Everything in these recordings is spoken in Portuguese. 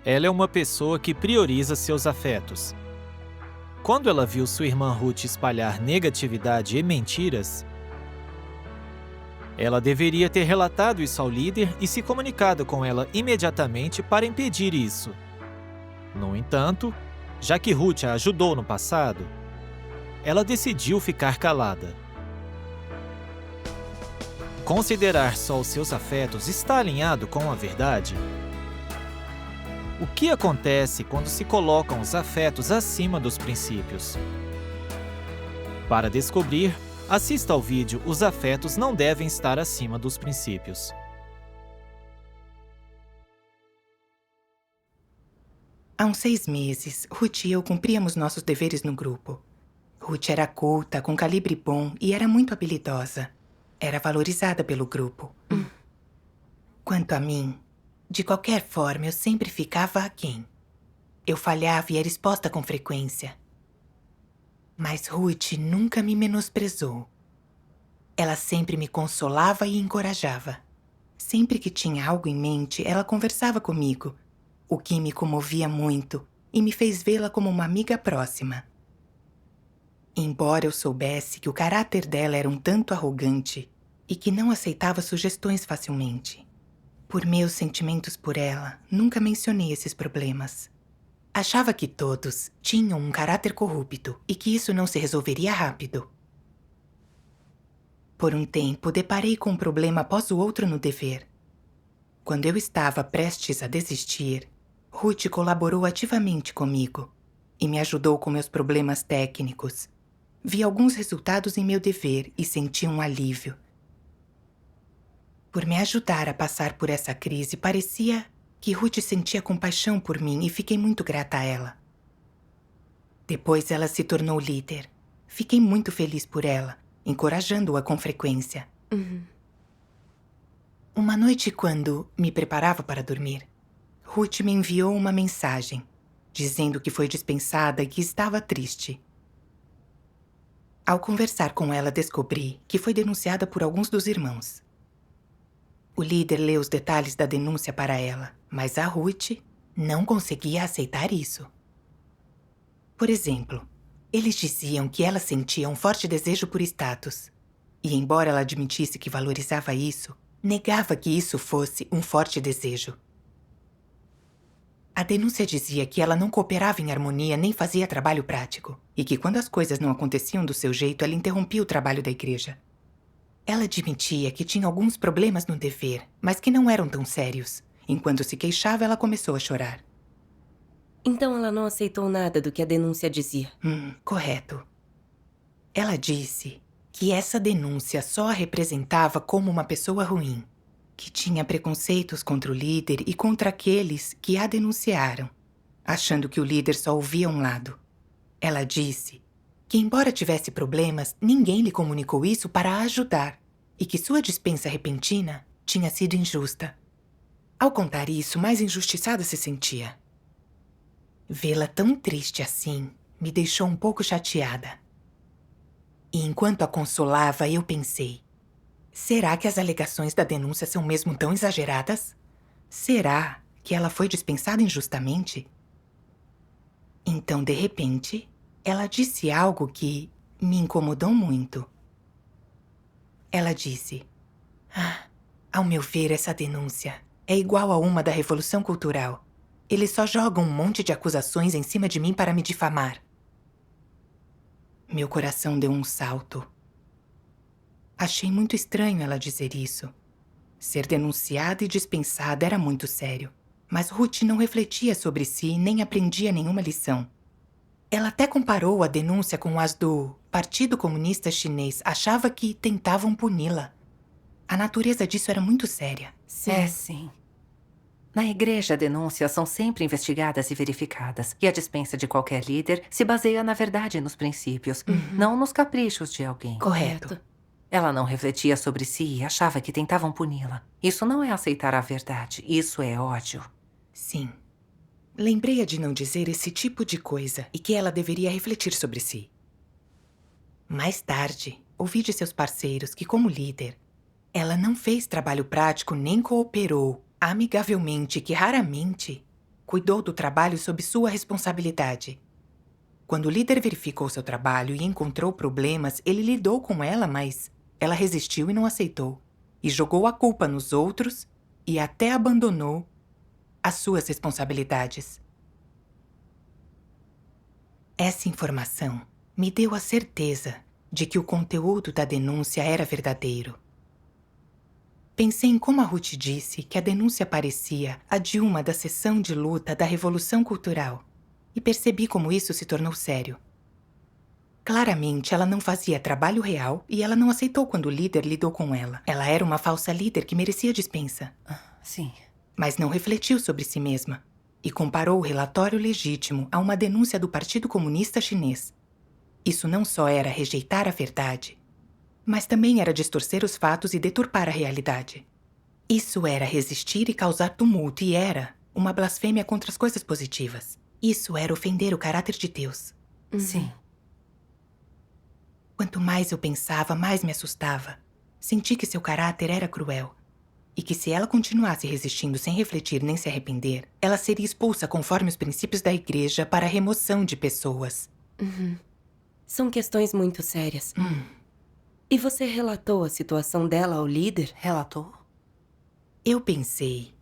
Ela é uma pessoa que prioriza seus afetos. Quando ela viu sua irmã Ruth espalhar negatividade e mentiras, ela deveria ter relatado isso ao líder e se comunicado com ela imediatamente para impedir isso. No entanto, já que Ruth a ajudou no passado, ela decidiu ficar calada. Considerar só os seus afetos está alinhado com a verdade? O que acontece quando se colocam os afetos acima dos princípios? Para descobrir, assista ao vídeo Os afetos não devem estar acima dos princípios. Há uns 6 meses, Ruth e eu cumpríamos nossos deveres no grupo. Ruth era culta, com calibre bom e era muito habilidosa. Era valorizada pelo grupo. Quanto a mim, de qualquer forma, eu sempre ficava aquém. Eu falhava e era exposta com frequência. Mas Ruth nunca me menosprezou. Ela sempre me consolava e encorajava. Sempre que tinha algo em mente, ela conversava comigo, o que me comovia muito e me fez vê-la como uma amiga próxima. Embora eu soubesse que o caráter dela era um tanto arrogante e que não aceitava sugestões facilmente, por meus sentimentos por ela, nunca mencionei esses problemas. Achava que todos tinham um caráter corrupto e que isso não se resolveria rápido. Por um tempo, deparei com um problema após o outro no dever. Quando eu estava prestes a desistir, Ruth colaborou ativamente comigo e me ajudou com meus problemas técnicos. Vi alguns resultados em meu dever e senti um alívio. Por me ajudar a passar por essa crise, parecia que Ruth sentia compaixão por mim e fiquei muito grata a ela. Depois ela se tornou líder. Fiquei muito feliz por ela, encorajando-a com frequência. Uma noite, quando me preparava para dormir, Ruth me enviou uma mensagem, dizendo que foi dispensada e que estava triste. Ao conversar com ela, descobri que foi denunciada por alguns dos irmãos. O líder leu os detalhes da denúncia para ela, mas a Ruth não conseguia aceitar isso. Por exemplo, eles diziam que ela sentia um forte desejo por status. E embora ela admitisse que valorizava isso, negava que isso fosse um forte desejo. A denúncia dizia que ela não cooperava em harmonia nem fazia trabalho prático, e que quando as coisas não aconteciam do seu jeito, ela interrompia o trabalho da igreja. Ela admitia que tinha alguns problemas no dever, mas que não eram tão sérios. Enquanto se queixava, ela começou a chorar. Então ela não aceitou nada do que a denúncia dizia. Correto. Ela disse que essa denúncia só a representava como uma pessoa ruim, que tinha preconceitos contra o líder e contra aqueles que a denunciaram, achando que o líder só ouvia um lado. Ela disse que, embora tivesse problemas, ninguém lhe comunicou isso para a ajudar e que sua dispensa repentina tinha sido injusta. Ao contar isso, mais injustiçada se sentia. Vê-la tão triste assim me deixou um pouco chateada. E enquanto a consolava, eu pensei: será que as alegações da denúncia são mesmo tão exageradas? Será que ela foi dispensada injustamente? Então, de repente, ela disse algo que me incomodou muito. Ela disse: ao meu ver, essa denúncia é igual a uma da Revolução Cultural. Eles só jogam um monte de acusações em cima de mim para me difamar. Meu coração deu um salto. Achei muito estranho ela dizer isso. Ser denunciada e dispensada era muito sério. Mas Ruth não refletia sobre si e nem aprendia nenhuma lição. Ela até comparou a denúncia com as do Partido Comunista Chinês. Achava que tentavam puni-la. A natureza disso era muito séria. Sim. Na igreja, denúncias são sempre investigadas e verificadas. E a dispensa de qualquer líder se baseia na verdade e nos princípios, não nos caprichos de alguém. Correto. Ela não refletia sobre si e achava que tentavam puni-la. Isso não é aceitar a verdade, isso é ódio. Sim. Lembrei-a de não dizer esse tipo de coisa e que ela deveria refletir sobre si. Mais tarde, ouvi de seus parceiros que, como líder, ela não fez trabalho prático nem cooperou amigavelmente, que raramente cuidou do trabalho sob sua responsabilidade. Quando o líder verificou seu trabalho e encontrou problemas, ele lidou com ela, mas ela resistiu e não aceitou. E jogou a culpa nos outros e até abandonou as suas responsabilidades. Essa informação me deu a certeza de que o conteúdo da denúncia era verdadeiro. Pensei em como a Ruth disse que a denúncia parecia a de uma da sessão de luta da Revolução Cultural e percebi como isso se tornou sério. Claramente, ela não fazia trabalho real e ela não aceitou quando o líder lidou com ela. Ela era uma falsa líder que merecia dispensa. Sim. Mas não refletiu sobre si mesma e comparou o relatório legítimo a uma denúncia do Partido Comunista Chinês. Isso não só era rejeitar a verdade, mas também era distorcer os fatos e deturpar a realidade. Isso era resistir e causar tumulto e era uma blasfêmia contra as coisas positivas. Isso era ofender o caráter de Deus. Sim. Quanto mais eu pensava, mais me assustava. Senti que seu caráter era cruel. E que se ela continuasse resistindo sem refletir nem se arrepender, ela seria expulsa conforme os princípios da igreja para a remoção de pessoas. São questões muito sérias. E você relatou a situação dela ao líder? Relatou? Eu pensei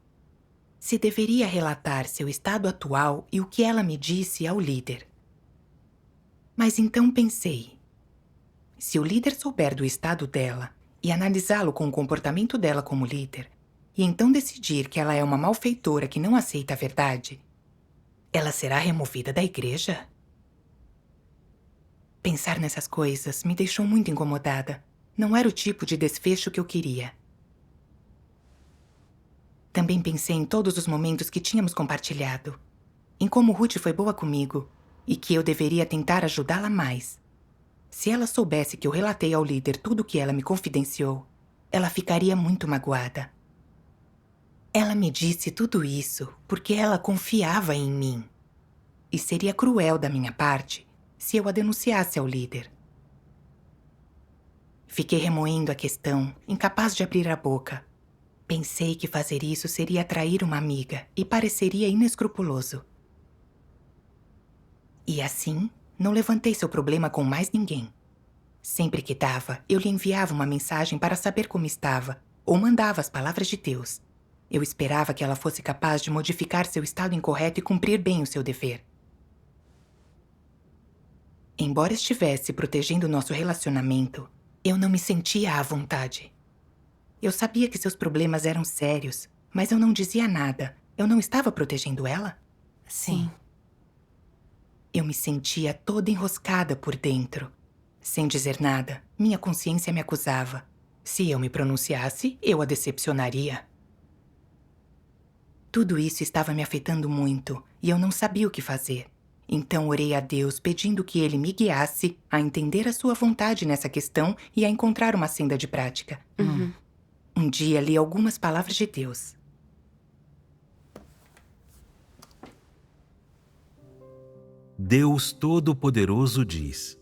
se deveria relatar seu estado atual e o que ela me disse ao líder. Mas então pensei, se o líder souber do estado dela e analisá-lo com o comportamento dela como líder, e então decidir que ela é uma malfeitora que não aceita a verdade, ela será removida da igreja? Pensar nessas coisas me deixou muito incomodada. Não era o tipo de desfecho que eu queria. Também pensei em todos os momentos que tínhamos compartilhado, em como Ruth foi boa comigo e que eu deveria tentar ajudá-la mais. Se ela soubesse que eu relatei ao líder tudo o que ela me confidenciou, ela ficaria muito magoada. Ela me disse tudo isso porque ela confiava em mim. E seria cruel da minha parte se eu a denunciasse ao líder. Fiquei remoendo a questão, incapaz de abrir a boca. Pensei que fazer isso seria trair uma amiga e pareceria inescrupuloso. E assim, não levantei seu problema com mais ninguém. Sempre que dava, eu lhe enviava uma mensagem para saber como estava, ou mandava as palavras de Deus. Eu esperava que ela fosse capaz de modificar seu estado incorreto e cumprir bem o seu dever. Embora estivesse protegendo nosso relacionamento, eu não me sentia à vontade. Eu sabia que seus problemas eram sérios, mas eu não dizia nada. Eu não estava protegendo ela? Sim. Eu me sentia toda enroscada por dentro. Sem dizer nada, minha consciência me acusava. Se eu me pronunciasse, eu a decepcionaria. Tudo isso estava me afetando muito e eu não sabia o que fazer. Então orei a Deus pedindo que Ele me guiasse a entender a sua vontade nessa questão e a encontrar uma senda de prática. Um dia li algumas palavras de Deus. Deus Todo-Poderoso diz: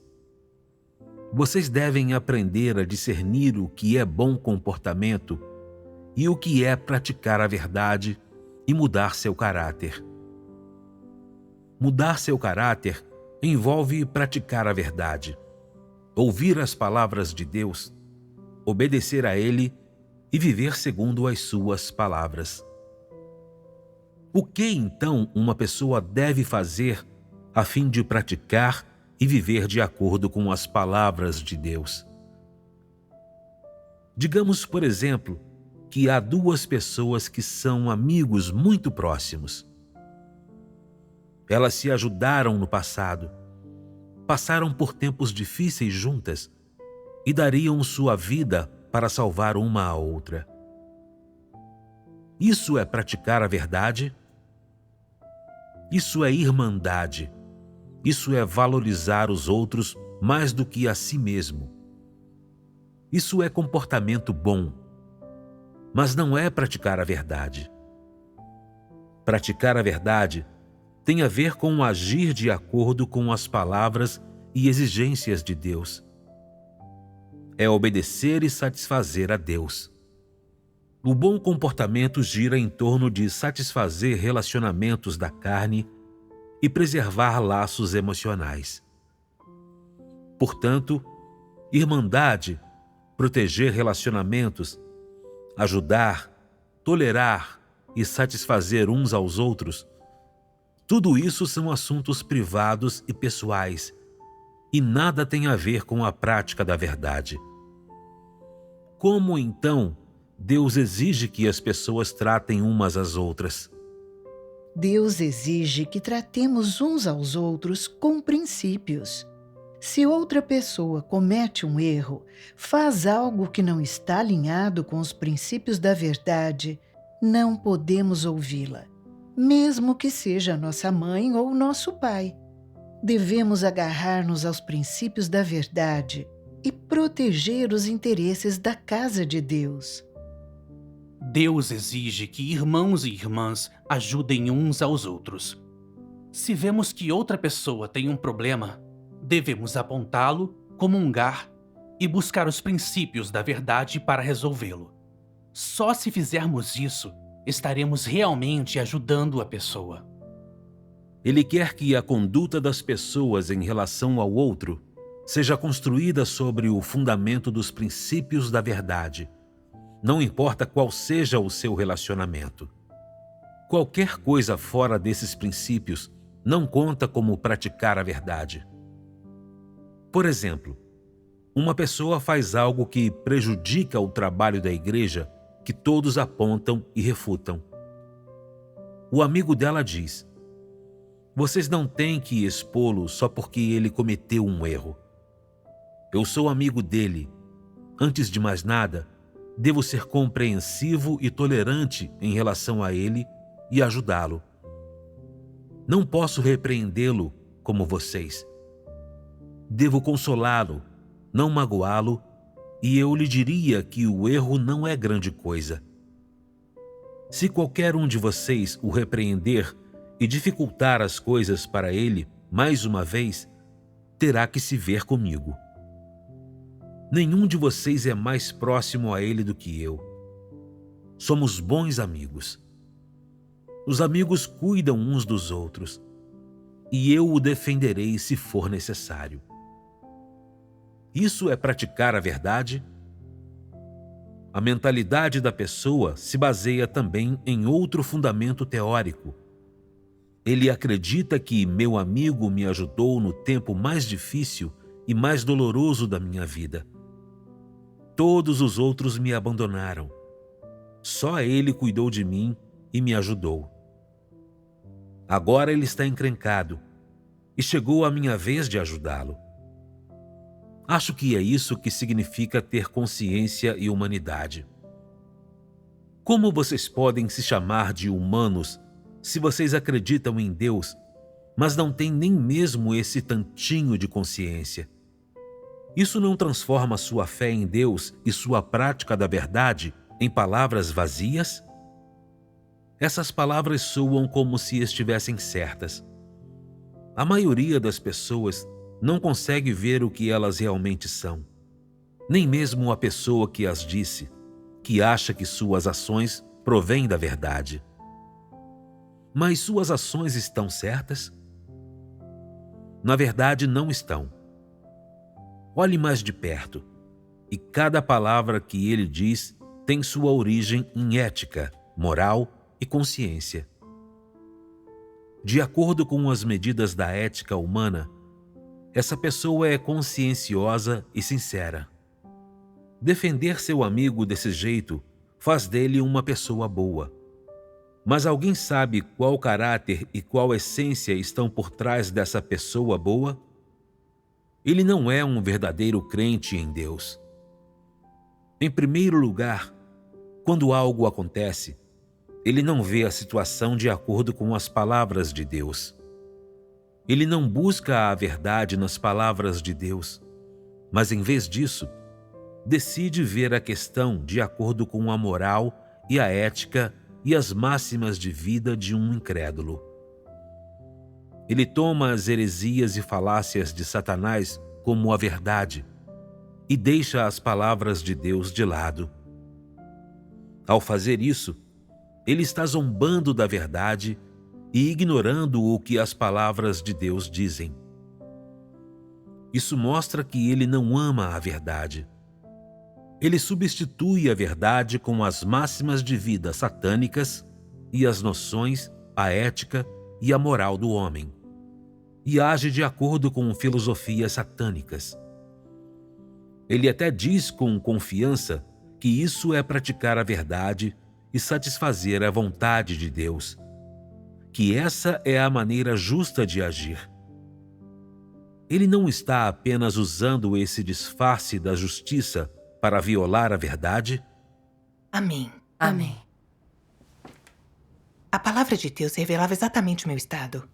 vocês devem aprender a discernir o que é bom comportamento e o que é praticar a verdade e mudar seu caráter. Mudar seu caráter envolve praticar a verdade, ouvir as palavras de Deus, obedecer a Ele e viver segundo as suas palavras. O que então uma pessoa deve fazer a fim de praticar e viver de acordo com as palavras de Deus? Digamos, por exemplo, que há duas pessoas que são amigos muito próximos. Elas se ajudaram no passado, passaram por tempos difíceis juntas e dariam sua vida para salvar uma a outra. Isso é praticar a verdade? Isso é irmandade. Isso é valorizar os outros mais do que a si mesmo. Isso é comportamento bom, mas não é praticar a verdade. Praticar a verdade tem a ver com agir de acordo com as palavras e exigências de Deus. É obedecer e satisfazer a Deus. O bom comportamento gira em torno de satisfazer relacionamentos da carne e preservar laços emocionais. Portanto, irmandade, proteger relacionamentos, ajudar, tolerar e satisfazer uns aos outros, tudo isso são assuntos privados e pessoais e nada tem a ver com a prática da verdade. Como, então, Deus exige que as pessoas tratem umas às outras? Deus exige que tratemos uns aos outros com princípios. Se outra pessoa comete um erro, faz algo que não está alinhado com os princípios da verdade, não podemos ouvi-la, mesmo que seja nossa mãe ou nosso pai. Devemos agarrar-nos aos princípios da verdade e proteger os interesses da casa de Deus. Deus exige que irmãos e irmãs ajudem uns aos outros. Se vemos que outra pessoa tem um problema, devemos apontá-lo, comungar e buscar os princípios da verdade para resolvê-lo. Só se fizermos isso, estaremos realmente ajudando a pessoa. Ele quer que a conduta das pessoas em relação ao outro seja construída sobre o fundamento dos princípios da verdade, não importa qual seja o seu relacionamento. Qualquer coisa fora desses princípios não conta como praticar a verdade. Por exemplo, uma pessoa faz algo que prejudica o trabalho da igreja, que todos apontam e refutam. O amigo dela diz: "Vocês não têm que expô-lo só porque ele cometeu um erro. Eu sou amigo dele. Antes de mais nada, devo ser compreensivo e tolerante em relação a ele e ajudá-lo. Não posso repreendê-lo como vocês. Devo consolá-lo, não magoá-lo, e eu lhe diria que o erro não é grande coisa. Se qualquer um de vocês o repreender e dificultar as coisas para ele, mais uma vez, terá que se ver comigo. Nenhum de vocês é mais próximo a ele do que eu. Somos bons amigos. Os amigos cuidam uns dos outros, e eu o defenderei se for necessário." Isso é praticar a verdade? A mentalidade da pessoa se baseia também em outro fundamento teórico. Ele acredita que meu amigo me ajudou no tempo mais difícil e mais doloroso da minha vida. Todos os outros me abandonaram. Só ele cuidou de mim e me ajudou. Agora ele está encrencado e chegou a minha vez de ajudá-lo. Acho que é isso que significa ter consciência e humanidade. Como vocês podem se chamar de humanos se vocês acreditam em Deus, mas não têm nem mesmo esse tantinho de consciência? Isso não transforma sua fé em Deus e sua prática da verdade em palavras vazias? Essas palavras soam como se estivessem certas. A maioria das pessoas não consegue ver o que elas realmente são. Nem mesmo a pessoa que as disse, que acha que suas ações provêm da verdade. Mas suas ações estão certas? Na verdade, não estão. Olhe mais de perto, e cada palavra que ele diz tem sua origem em ética, moral e consciência. De acordo com as medidas da ética humana, essa pessoa é conscienciosa e sincera. Defender seu amigo desse jeito faz dele uma pessoa boa. Mas alguém sabe qual caráter e qual essência estão por trás dessa pessoa boa? Ele não é um verdadeiro crente em Deus. Em primeiro lugar, quando algo acontece, ele não vê a situação de acordo com as palavras de Deus. Ele não busca a verdade nas palavras de Deus, mas em vez disso, decide ver a questão de acordo com a moral e a ética e as máximas de vida de um incrédulo. Ele toma as heresias e falácias de Satanás como a verdade e deixa as palavras de Deus de lado. Ao fazer isso, ele está zombando da verdade e ignorando o que as palavras de Deus dizem. Isso mostra que ele não ama a verdade. Ele substitui a verdade com as máximas de vida satânicas e as noções, a ética e a moral do homem, e age de acordo com filosofias satânicas. Ele até diz com confiança que isso é praticar a verdade e satisfazer a vontade de Deus, que essa é a maneira justa de agir. Ele não está apenas usando esse disfarce da justiça para violar a verdade? Amém. Amém. A palavra de Deus revelava exatamente o meu estado.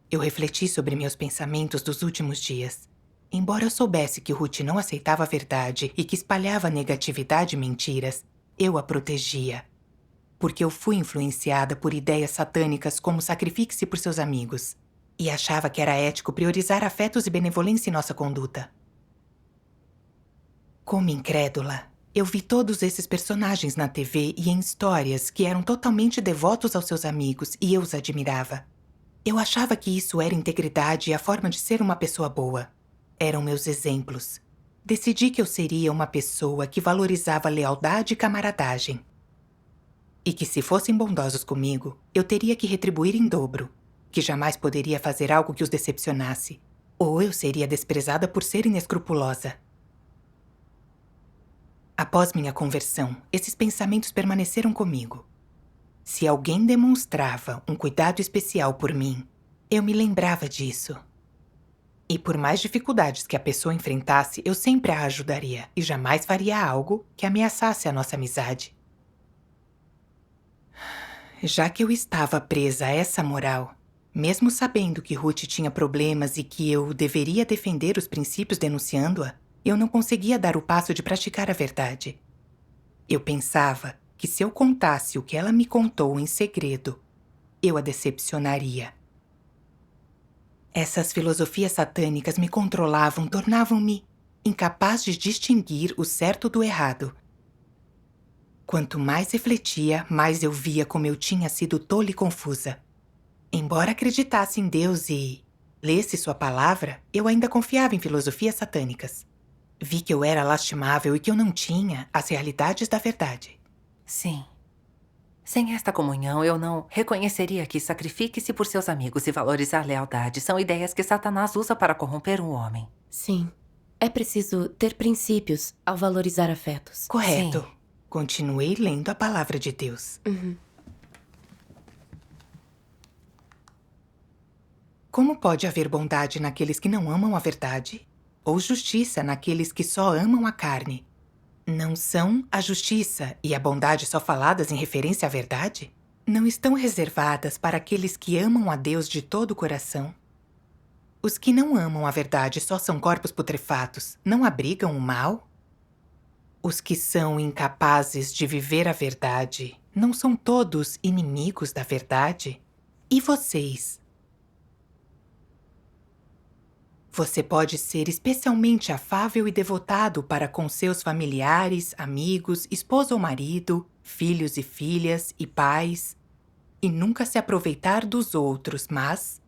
Eu refleti sobre meus pensamentos dos últimos dias. Embora eu soubesse que Ruth não aceitava a verdade e que espalhava negatividade e mentiras, eu a protegia. Porque eu fui influenciada por ideias satânicas como sacrifique-se por seus amigos. E achava que era ético priorizar afetos e benevolência em nossa conduta. Como incrédula, eu vi todos esses personagens na TV e em histórias que eram totalmente devotos aos seus amigos e eu os admirava. Eu achava que isso era integridade e a forma de ser uma pessoa boa. Eram meus exemplos. Decidi que eu seria uma pessoa que valorizava lealdade e camaradagem. E que se fossem bondosos comigo, eu teria que retribuir em dobro. Que jamais poderia fazer algo que os decepcionasse. Ou eu seria desprezada por ser inescrupulosa. Após minha conversão, esses pensamentos permaneceram comigo. Se alguém demonstrava um cuidado especial por mim, eu me lembrava disso. E por mais dificuldades que a pessoa enfrentasse, eu sempre a ajudaria e jamais faria algo que ameaçasse a nossa amizade. Já que eu estava presa a essa moral, mesmo sabendo que Ruth tinha problemas e que eu deveria defender os princípios denunciando-a, eu não conseguia dar o passo de praticar a verdade. Eu pensava que se eu contasse o que ela me contou em segredo, eu a decepcionaria. Essas filosofias satânicas me controlavam, tornavam-me incapaz de distinguir o certo do errado. Quanto mais refletia, mais eu via como eu tinha sido tola e confusa. Embora acreditasse em Deus e lesse sua palavra, eu ainda confiava em filosofias satânicas. Vi que eu era lastimável e que eu não tinha as realidades da verdade. Sim. Sem esta comunhão, eu não reconheceria que sacrifique-se por seus amigos e valorizar a lealdade são ideias que Satanás usa para corromper um homem. Sim. É preciso ter princípios ao valorizar afetos. Correto. Sim. Continuei lendo a palavra de Deus. Como pode haver bondade naqueles que não amam a verdade? Ou justiça naqueles que só amam a carne? Não são a justiça e a bondade só faladas em referência à verdade? Não estão reservadas para aqueles que amam a Deus de todo o coração? Os que não amam a verdade só são corpos putrefatos, não abrigam o mal? Os que são incapazes de viver a verdade não são todos inimigos da verdade? E vocês? Você pode ser especialmente afável e devotado para com seus familiares, amigos, esposa ou marido, filhos e filhas e pais, e nunca se aproveitar dos outros, mas,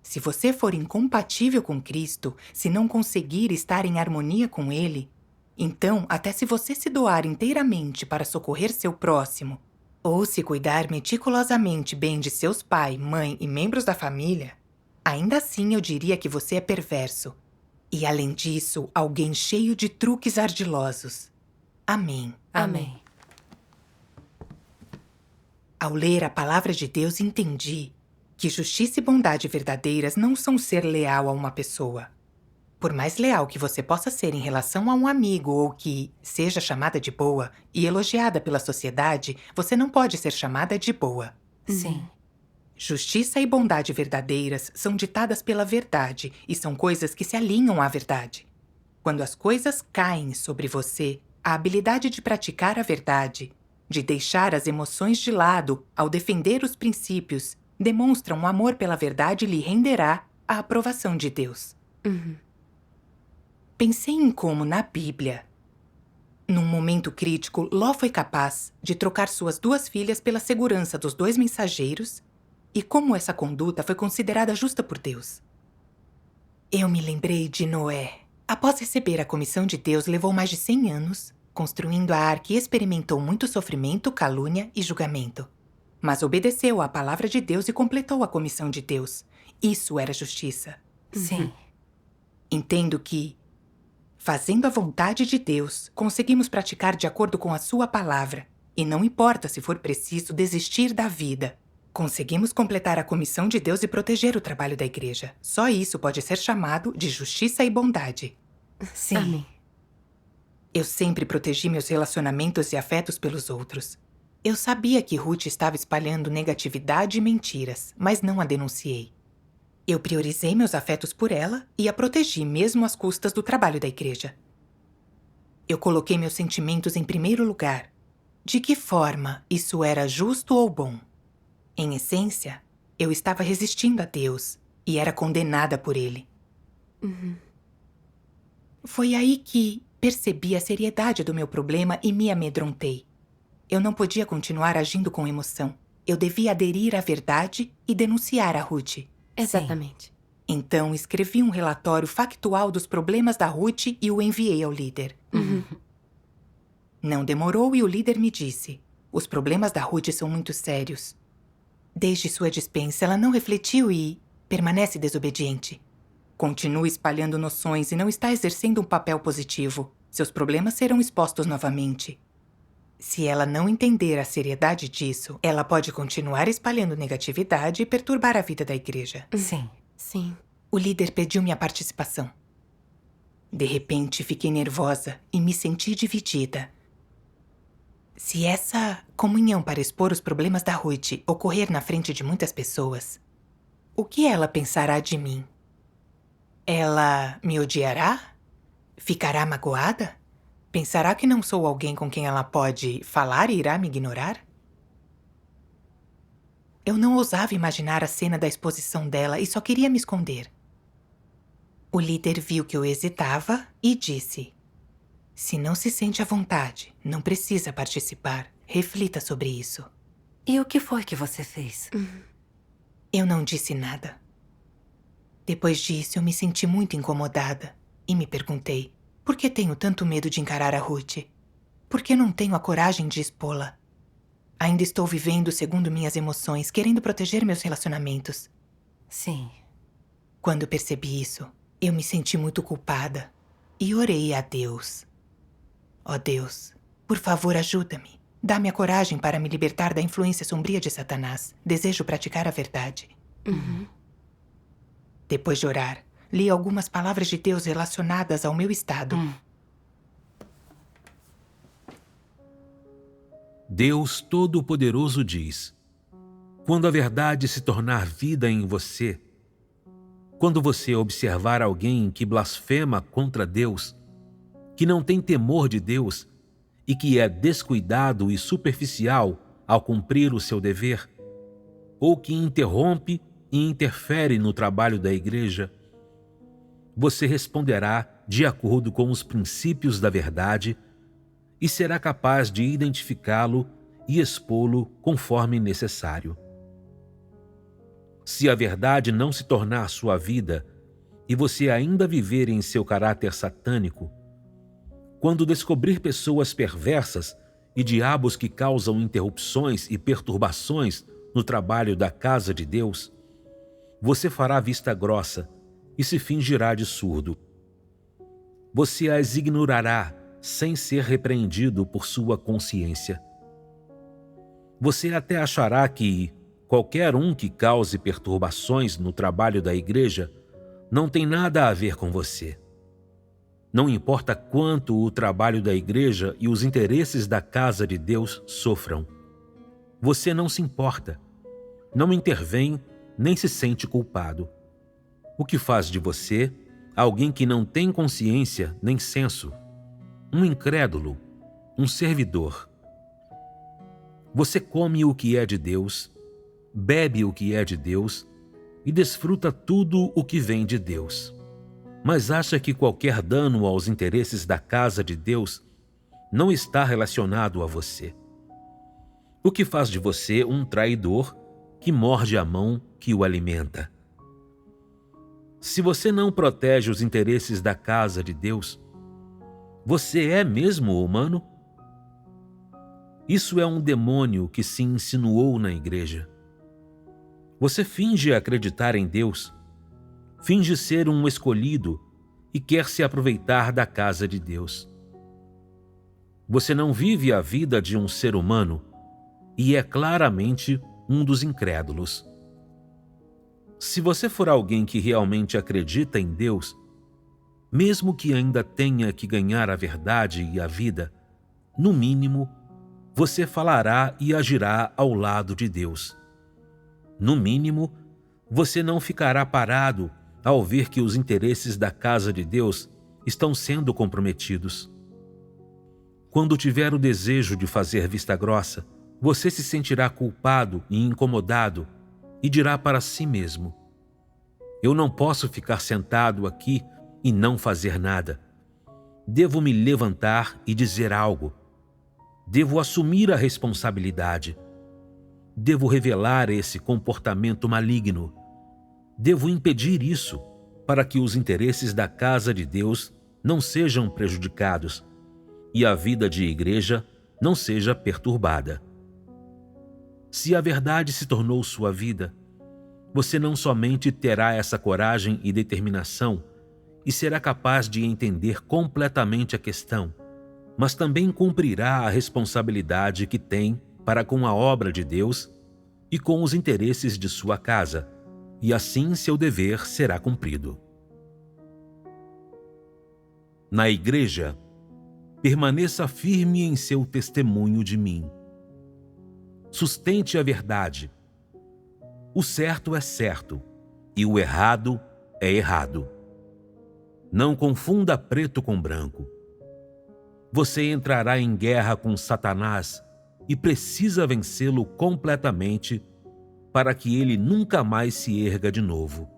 se você for incompatível com Cristo, se não conseguir estar em harmonia com Ele, então, até se você se doar inteiramente para socorrer seu próximo, ou se cuidar meticulosamente bem de seus pai, mãe e membros da família, ainda assim eu diria que você é perverso. E, além disso, alguém cheio de truques ardilosos. Amém. Amém. Ao ler a palavra de Deus, entendi que justiça e bondade verdadeiras não são ser leal a uma pessoa. Por mais leal que você possa ser em relação a um amigo ou que seja chamada de boa e elogiada pela sociedade, você não pode ser chamada de boa. Sim. Justiça e bondade verdadeiras são ditadas pela verdade e são coisas que se alinham à verdade. Quando as coisas caem sobre você, a habilidade de praticar a verdade, de deixar as emoções de lado ao defender os princípios, demonstra um amor pela verdade e lhe renderá a aprovação de Deus. Pensei em como, na Bíblia, Num momento crítico, Ló foi capaz de trocar suas 2 filhas pela segurança dos 2 mensageiros e como essa conduta foi considerada justa por Deus. Eu me lembrei de Noé. Após receber a comissão de Deus, levou mais de 100 anos construindo a arca e experimentou muito sofrimento, calúnia e julgamento. Mas obedeceu à palavra de Deus e completou a comissão de Deus. Isso era justiça. Sim. Entendo que, fazendo a vontade de Deus, conseguimos praticar de acordo com a sua palavra. E não importa se for preciso desistir da vida. Conseguimos completar a comissão de Deus e proteger o trabalho da igreja. Só isso pode ser chamado de justiça e bondade. Sim. Amém. Eu sempre protegi meus relacionamentos e afetos pelos outros. Eu sabia que Ruth estava espalhando negatividade e mentiras, mas não a denunciei. Eu priorizei meus afetos por ela e a protegi mesmo às custas do trabalho da igreja. Eu coloquei meus sentimentos em primeiro lugar. De que forma isso era justo ou bom? Em essência, eu estava resistindo a Deus e era condenada por Ele. Foi aí que percebi a seriedade do meu problema e me amedrontei. Eu não podia continuar agindo com emoção. Eu devia aderir à verdade e denunciar a Ruth. Exatamente. Então, escrevi um relatório factual dos problemas da Ruth e o enviei ao líder. Não demorou e o líder me disse: os problemas da Ruth são muito sérios. Desde sua dispensa, ela não refletiu e permanece desobediente. Continua espalhando noções e não está exercendo um papel positivo. Seus problemas serão expostos novamente. Se ela não entender a seriedade disso, ela pode continuar espalhando negatividade e perturbar a vida da igreja. Sim. Sim. O líder pediu minha participação. De repente, fiquei nervosa e me senti dividida. Se essa comunhão para expor os problemas da Ruth ocorrer na frente de muitas pessoas, o que ela pensará de mim? Ela me odiará? Ficará magoada? Pensará que não sou alguém com quem ela pode falar e irá me ignorar? Eu não ousava imaginar a cena da exposição dela e só queria me esconder. O líder viu que eu hesitava e disse: se não se sente à vontade, não precisa participar. Reflita sobre isso. E o que foi que você fez? Eu não disse nada. Depois disso, eu me senti muito incomodada e me perguntei: por que tenho tanto medo de encarar a Ruth? Por que não tenho a coragem de expô-la? Ainda estou vivendo segundo minhas emoções, querendo proteger meus relacionamentos. Sim. Quando percebi isso, eu me senti muito culpada e orei a Deus. Ó Deus, por favor, ajuda-me. Dá-me a coragem para me libertar da influência sombria de Satanás. Desejo praticar a verdade. Depois de orar, li algumas palavras de Deus relacionadas ao meu estado. Deus Todo-Poderoso diz: quando a verdade se tornar vida em você, quando você observar alguém que blasfema contra Deus, que não tem temor de Deus e que é descuidado e superficial ao cumprir o seu dever, ou que interrompe e interfere no trabalho da igreja, você responderá de acordo com os princípios da verdade e será capaz de identificá-lo e expô-lo conforme necessário. Se a verdade não se tornar sua vida e você ainda viver em seu caráter satânico, quando descobrir pessoas perversas e diabos que causam interrupções e perturbações no trabalho da casa de Deus, você fará vista grossa e se fingirá de surdo. Você as ignorará sem ser repreendido por sua consciência. Você até achará que qualquer um que cause perturbações no trabalho da igreja não tem nada a ver com você. Não importa quanto o trabalho da igreja e os interesses da casa de Deus sofram. Você não se importa, não intervém nem se sente culpado. O que faz de você alguém que não tem consciência nem senso, um incrédulo, um servidor. Você come o que é de Deus, bebe o que é de Deus e desfruta tudo o que vem de Deus. Mas acha que qualquer dano aos interesses da casa de Deus não está relacionado a você. O que faz de você um traidor que morde a mão que o alimenta. Se você não protege os interesses da casa de Deus, você é mesmo humano? Isso é um demônio que se insinuou na igreja. Você finge acreditar em Deus, finge ser um escolhido e quer se aproveitar da casa de Deus. Você não vive a vida de um ser humano e é claramente um dos incrédulos. Se você for alguém que realmente acredita em Deus, mesmo que ainda tenha que ganhar a verdade e a vida, no mínimo, você falará e agirá ao lado de Deus. No mínimo, você não ficará parado ao ver que os interesses da casa de Deus estão sendo comprometidos. Quando tiver o desejo de fazer vista grossa, você se sentirá culpado e incomodado e dirá para si mesmo: eu não posso ficar sentado aqui e não fazer nada. Devo me levantar e dizer algo. Devo assumir a responsabilidade. Devo revelar esse comportamento maligno. Devo impedir isso para que os interesses da casa de Deus não sejam prejudicados e a vida de igreja não seja perturbada. Se a verdade se tornou sua vida, você não somente terá essa coragem e determinação e será capaz de entender completamente a questão, mas também cumprirá a responsabilidade que tem para com a obra de Deus e com os interesses de sua casa, e assim seu dever será cumprido. Na igreja, permaneça firme em seu testemunho de mim. Sustente a verdade. O certo é certo e o errado é errado. Não confunda preto com branco. Você entrará em guerra com Satanás e precisa vencê-lo completamente para que ele nunca mais se erga de novo.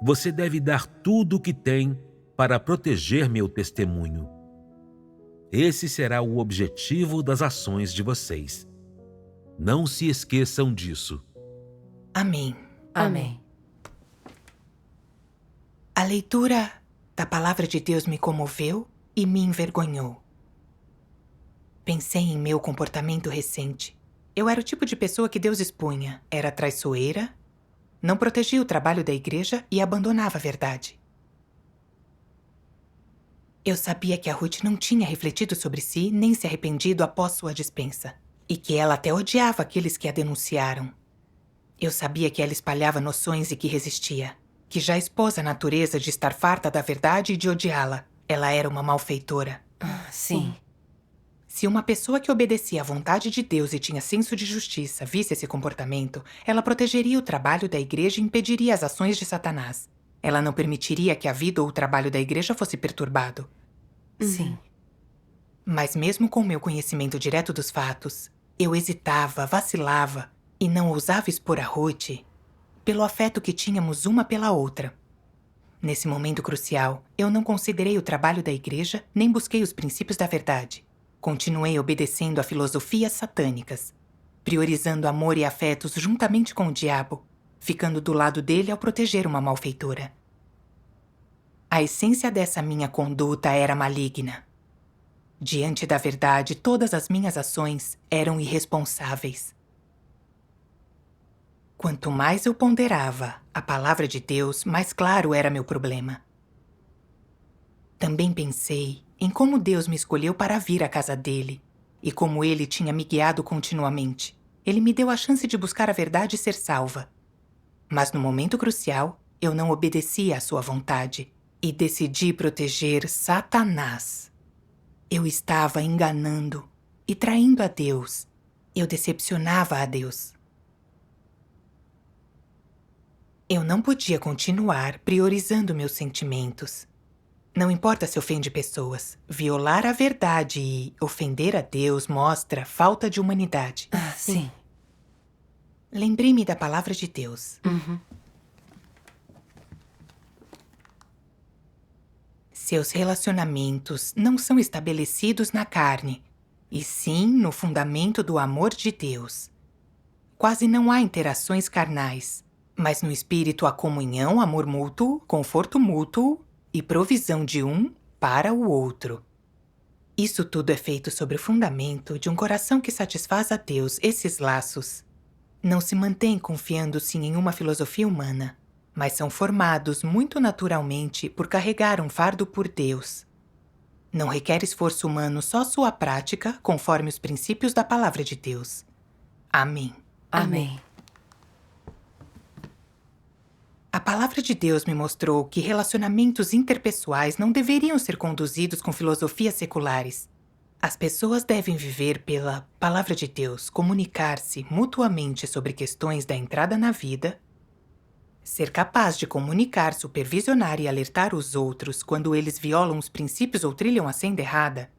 Você deve dar tudo o que tem para proteger meu testemunho. Esse será o objetivo das ações de vocês. Não se esqueçam disso. Amém. Amém. A leitura da palavra de Deus me comoveu e me envergonhou. Pensei em meu comportamento recente. Eu era o tipo de pessoa que Deus expunha. Era traiçoeira, não protegia o trabalho da igreja e abandonava a verdade. Eu sabia que a Ruth não tinha refletido sobre si nem se arrependido após sua dispensa, e que ela até odiava aqueles que a denunciaram. Eu sabia que ela espalhava noções e que resistia, que já expôs a natureza de estar farta da verdade e de odiá-la. Ela era uma malfeitora. Sim. Se uma pessoa que obedecia à vontade de Deus e tinha senso de justiça visse esse comportamento, ela protegeria o trabalho da igreja e impediria as ações de Satanás. Ela não permitiria que a vida ou o trabalho da igreja fosse perturbado. Sim. Mas mesmo com meu conhecimento direto dos fatos, eu hesitava, vacilava e não ousava expor a Ruth pelo afeto que tínhamos uma pela outra. Nesse momento crucial, eu não considerei o trabalho da igreja nem busquei os princípios da verdade. Continuei obedecendo a filosofias satânicas, priorizando amor e afetos juntamente com o diabo, ficando do lado dele ao proteger uma malfeitora. A essência dessa minha conduta era maligna. Diante da verdade, todas as minhas ações eram irresponsáveis. Quanto mais eu ponderava a palavra de Deus, mais claro era meu problema. Também pensei em como Deus me escolheu para vir à casa dele e como ele tinha me guiado continuamente. Ele me deu a chance de buscar a verdade e ser salva. Mas no momento crucial, eu não obedeci à sua vontade e decidi proteger Satanás. Eu estava enganando e traindo a Deus. Eu decepcionava a Deus. Eu não podia continuar priorizando meus sentimentos. Não importa se ofende pessoas. Violar a verdade e ofender a Deus mostra falta de humanidade. Sim. Lembrei-me da palavra de Deus. Seus relacionamentos não são estabelecidos na carne, e sim no fundamento do amor de Deus. Quase não há interações carnais, mas no espírito há comunhão, amor mútuo, conforto mútuo e provisão de um para o outro. Isso tudo é feito sobre o fundamento de um coração que satisfaz a Deus. Esses laços não se mantêm confiando-se em uma filosofia humana, mas são formados muito naturalmente por carregar um fardo por Deus. Não requer esforço humano, só sua prática, conforme os princípios da palavra de Deus. Amém. Amém. A palavra de Deus me mostrou que relacionamentos interpessoais não deveriam ser conduzidos com filosofias seculares. As pessoas devem viver pela palavra de Deus, comunicar-se mutuamente sobre questões da entrada na vida, ser capaz de comunicar, supervisionar e alertar os outros quando eles violam os princípios ou trilham a senda errada,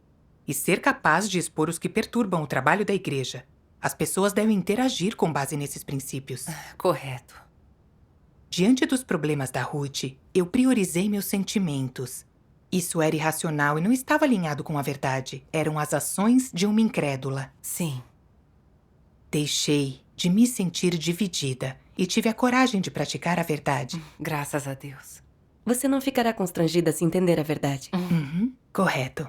e ser capaz de expor os que perturbam o trabalho da igreja. As pessoas devem interagir com base nesses princípios. Correto. Diante dos problemas da Ruth, eu priorizei meus sentimentos. Isso era irracional e não estava alinhado com a verdade. Eram as ações de uma incrédula. Sim. Deixei de me sentir dividida e tive a coragem de praticar a verdade. Graças a Deus. Você não ficará constrangida se entender a verdade. Correto.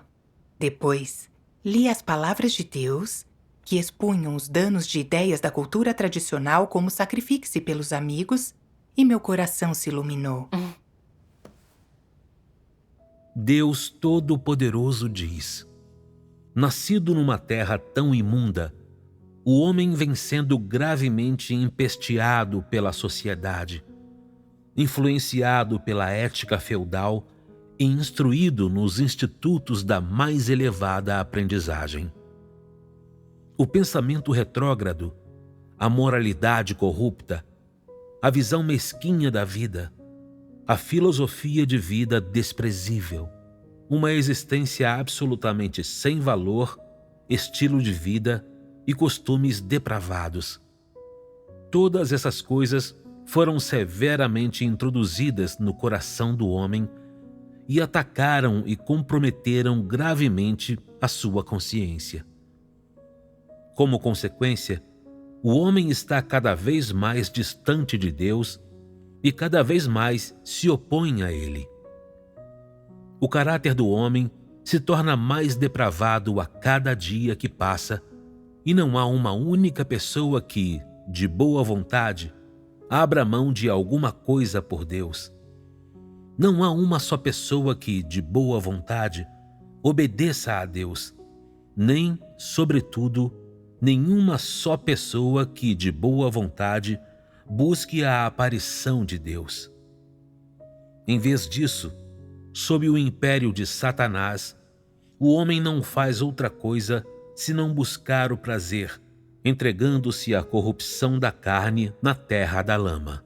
Depois, li as palavras de Deus que expunham os danos de ideias da cultura tradicional como sacrifique-se pelos amigos e meu coração se iluminou. Deus Todo-Poderoso diz: nascido numa terra tão imunda, o homem vem sendo gravemente empesteado pela sociedade, influenciado pela ética feudal e instruído nos institutos da mais elevada aprendizagem. O pensamento retrógrado, a moralidade corrupta, a visão mesquinha da vida, a filosofia de vida desprezível, uma existência absolutamente sem valor, estilo de vida e costumes depravados. Todas essas coisas foram severamente introduzidas no coração do homem e atacaram e comprometeram gravemente a sua consciência. Como consequência, o homem está cada vez mais distante de Deus e cada vez mais se opõe a Ele. O caráter do homem se torna mais depravado a cada dia que passa e não há uma única pessoa que, de boa vontade, abra mão de alguma coisa por Deus. Não há uma só pessoa que, de boa vontade, obedeça a Deus, nem, sobretudo, nenhuma só pessoa que, de boa vontade, busque a aparição de Deus. Em vez disso, sob o império de Satanás, o homem não faz outra coisa senão buscar o prazer, entregando-se à corrupção da carne na terra da lama.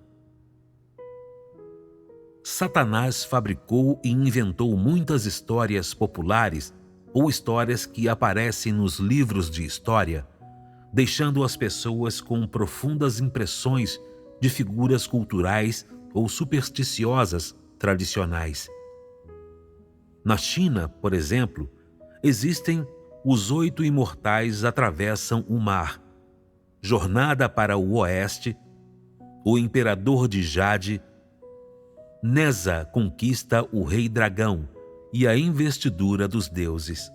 Satanás fabricou e inventou muitas histórias populares ou histórias que aparecem nos livros de história, deixando as pessoas com profundas impressões de figuras culturais ou supersticiosas tradicionais. Na China, por exemplo, existem os 8 imortais atravessam o mar, Jornada para o Oeste, o Imperador de Jade, Neza conquista o Rei Dragão e a investidura dos deuses.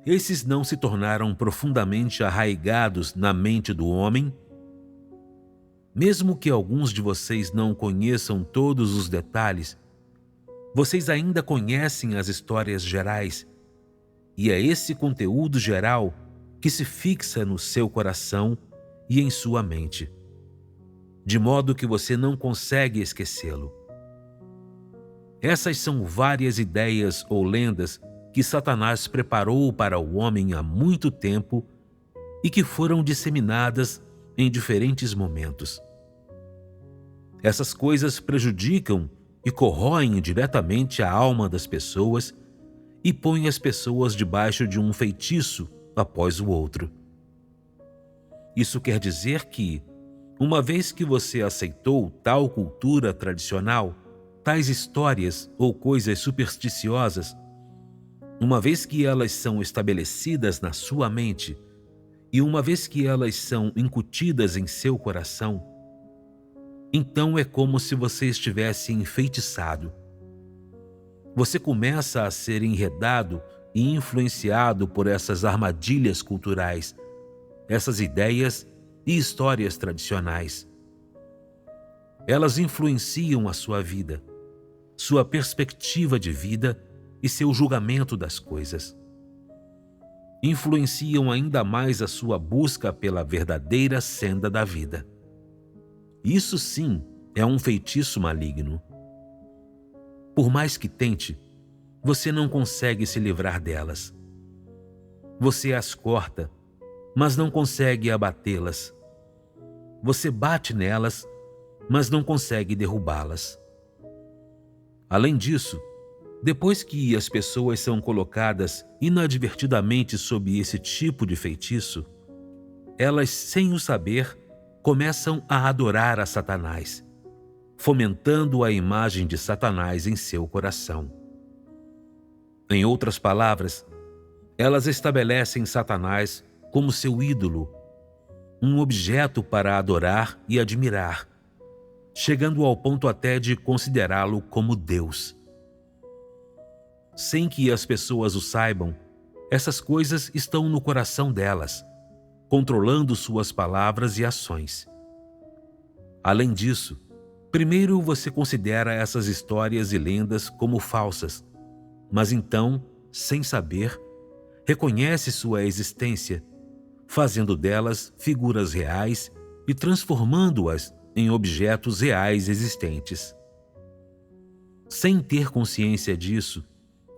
Esses não se tornaram profundamente arraigados na mente do homem? Mesmo que alguns de vocês não conheçam todos os detalhes, vocês ainda conhecem as histórias gerais, e é esse conteúdo geral que se fixa no seu coração e em sua mente, de modo que você não consegue esquecê-lo. Essas são várias ideias ou lendas que Satanás preparou para o homem há muito tempo e que foram disseminadas em diferentes momentos. Essas coisas prejudicam e corroem diretamente a alma das pessoas e põem as pessoas debaixo de um feitiço após o outro. Isso quer dizer que, uma vez que você aceitou tal cultura tradicional, tais histórias ou coisas supersticiosas, uma vez que elas são estabelecidas na sua mente e uma vez que elas são incutidas em seu coração, então é como se você estivesse enfeitiçado. Você começa a ser enredado e influenciado por essas armadilhas culturais, essas ideias e histórias tradicionais. Elas influenciam a sua vida, sua perspectiva de vida e seu julgamento das coisas. Influenciam ainda mais a sua busca pela verdadeira senda da vida. Isso sim é um feitiço maligno. Por mais que tente, você não consegue se livrar delas. Você as corta, mas não consegue abatê-las. Você bate nelas, mas não consegue derrubá-las. Além disso, depois que as pessoas são colocadas inadvertidamente sob esse tipo de feitiço, elas, sem o saber, começam a adorar a Satanás, fomentando a imagem de Satanás em seu coração. Em outras palavras, elas estabelecem Satanás como seu ídolo, um objeto para adorar e admirar, chegando ao ponto até de considerá-lo como Deus. Sem que as pessoas o saibam, essas coisas estão no coração delas, controlando suas palavras e ações. Além disso, primeiro você considera essas histórias e lendas como falsas, mas então, sem saber, reconhece sua existência, fazendo delas figuras reais e transformando-as em objetos reais existentes. Sem ter consciência disso,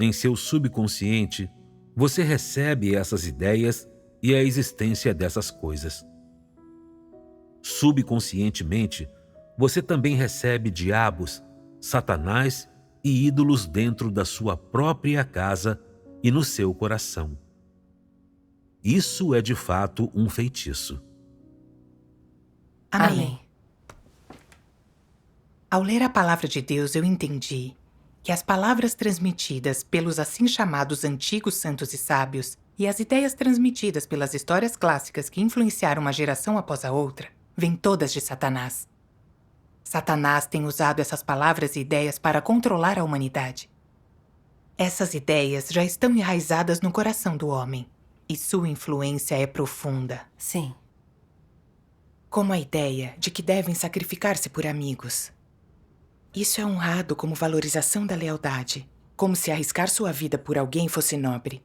em seu subconsciente, você recebe essas ideias e a existência dessas coisas. Subconscientemente, você também recebe diabos, Satanás e ídolos dentro da sua própria casa e no seu coração. Isso é de fato um feitiço. Amém. Ao ler a palavra de Deus, eu entendi que as palavras transmitidas pelos assim chamados antigos santos e sábios e as ideias transmitidas pelas histórias clássicas que influenciaram uma geração após a outra, vêm todas de Satanás. Satanás tem usado essas palavras e ideias para controlar a humanidade. Essas ideias já estão enraizadas no coração do homem, e sua influência é profunda. Sim. Como a ideia de que devem sacrificar-se por amigos. Isso é honrado como valorização da lealdade, como se arriscar sua vida por alguém fosse nobre.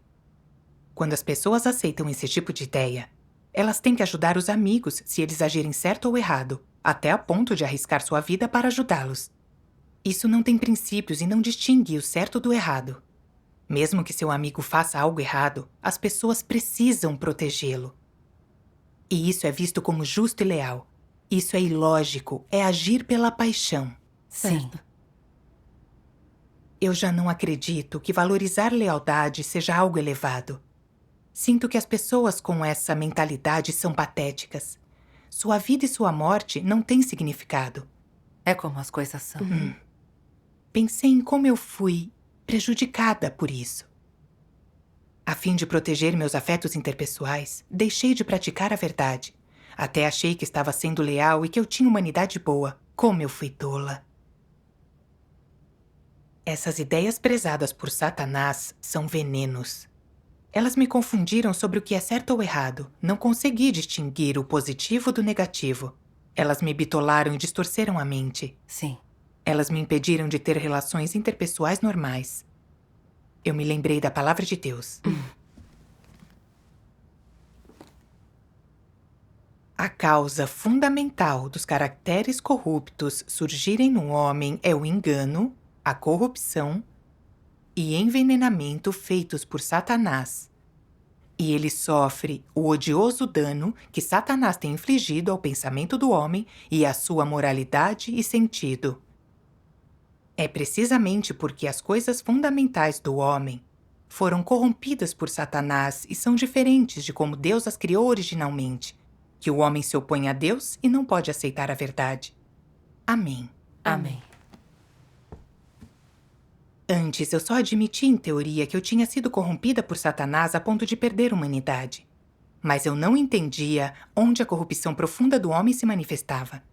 Quando as pessoas aceitam esse tipo de ideia, elas têm que ajudar os amigos se eles agirem certo ou errado, até a ponto de arriscar sua vida para ajudá-los. Isso não tem princípios e não distingue o certo do errado. Mesmo que seu amigo faça algo errado, as pessoas precisam protegê-lo. E isso é visto como justo e leal. Isso é ilógico, é agir pela paixão. Sim. Eu já não acredito que valorizar lealdade seja algo elevado. Sinto que as pessoas com essa mentalidade são patéticas. Sua vida e sua morte não têm significado. É como as coisas são. Pensei em como eu fui prejudicada por isso. A fim de proteger meus afetos interpessoais, deixei de praticar a verdade. Até achei que estava sendo leal e que eu tinha humanidade boa. Como eu fui tola. Essas ideias prezadas por Satanás são venenos. Elas me confundiram sobre o que é certo ou errado. Não consegui distinguir o positivo do negativo. Elas me bitolaram e distorceram a mente. Sim. Elas me impediram de ter relações interpessoais normais. Eu me lembrei da palavra de Deus. A causa fundamental dos caracteres corruptos surgirem no homem é o engano, a corrupção e envenenamento feitos por Satanás. E ele sofre o odioso dano que Satanás tem infligido ao pensamento do homem e à sua moralidade e sentido. É precisamente porque as coisas fundamentais do homem foram corrompidas por Satanás e são diferentes de como Deus as criou originalmente, que o homem se opõe a Deus e não pode aceitar a verdade. Amém. Amém. Antes, eu só admiti em teoria que eu tinha sido corrompida por Satanás a ponto de perder a humanidade. Mas eu não entendia onde a corrupção profunda do homem se manifestava.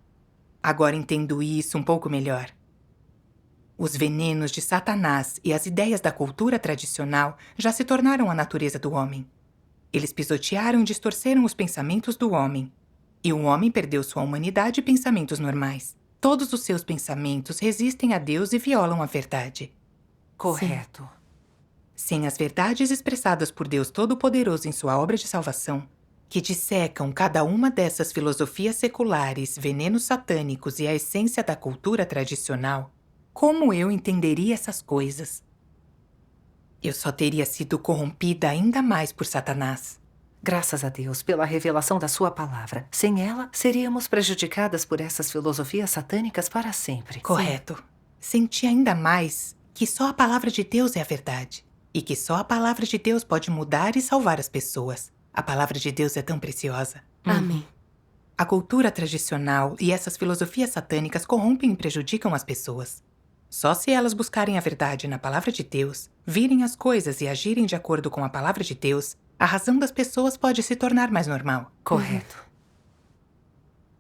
Agora entendo isso um pouco melhor. Os venenos de Satanás e as ideias da cultura tradicional já se tornaram a natureza do homem. Eles pisotearam e distorceram os pensamentos do homem. E o homem perdeu sua humanidade e pensamentos normais. Todos os seus pensamentos resistem a Deus e violam a verdade. Correto. Sem as verdades expressadas por Deus Todo-Poderoso em sua obra de salvação, que dissecam cada uma dessas filosofias seculares, venenos satânicos e a essência da cultura tradicional, como eu entenderia essas coisas? Eu só teria sido corrompida ainda mais por Satanás. Graças a Deus pela revelação da sua palavra. Sem ela, seríamos prejudicadas por essas filosofias satânicas para sempre. Correto. Senti ainda mais que só a palavra de Deus é a verdade. E que só a palavra de Deus pode mudar e salvar as pessoas. A palavra de Deus é tão preciosa. Amém. A cultura tradicional e essas filosofias satânicas corrompem e prejudicam as pessoas. Só se elas buscarem a verdade na palavra de Deus, virem as coisas e agirem de acordo com a palavra de Deus, a razão das pessoas pode se tornar mais normal. Correto.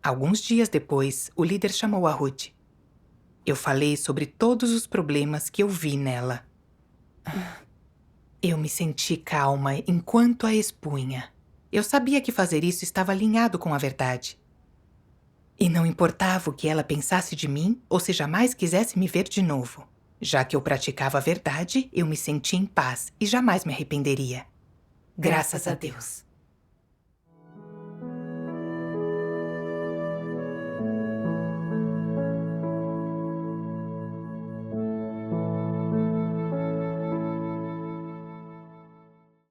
Alguns dias depois, o líder chamou a Ruth. Eu falei sobre todos os problemas que eu vi nela. Eu me senti calma enquanto a expunha. Eu sabia que fazer isso estava alinhado com a verdade. E não importava o que ela pensasse de mim ou se jamais quisesse me ver de novo. Já que eu praticava a verdade, eu me senti em paz e jamais me arrependeria. Graças a Deus.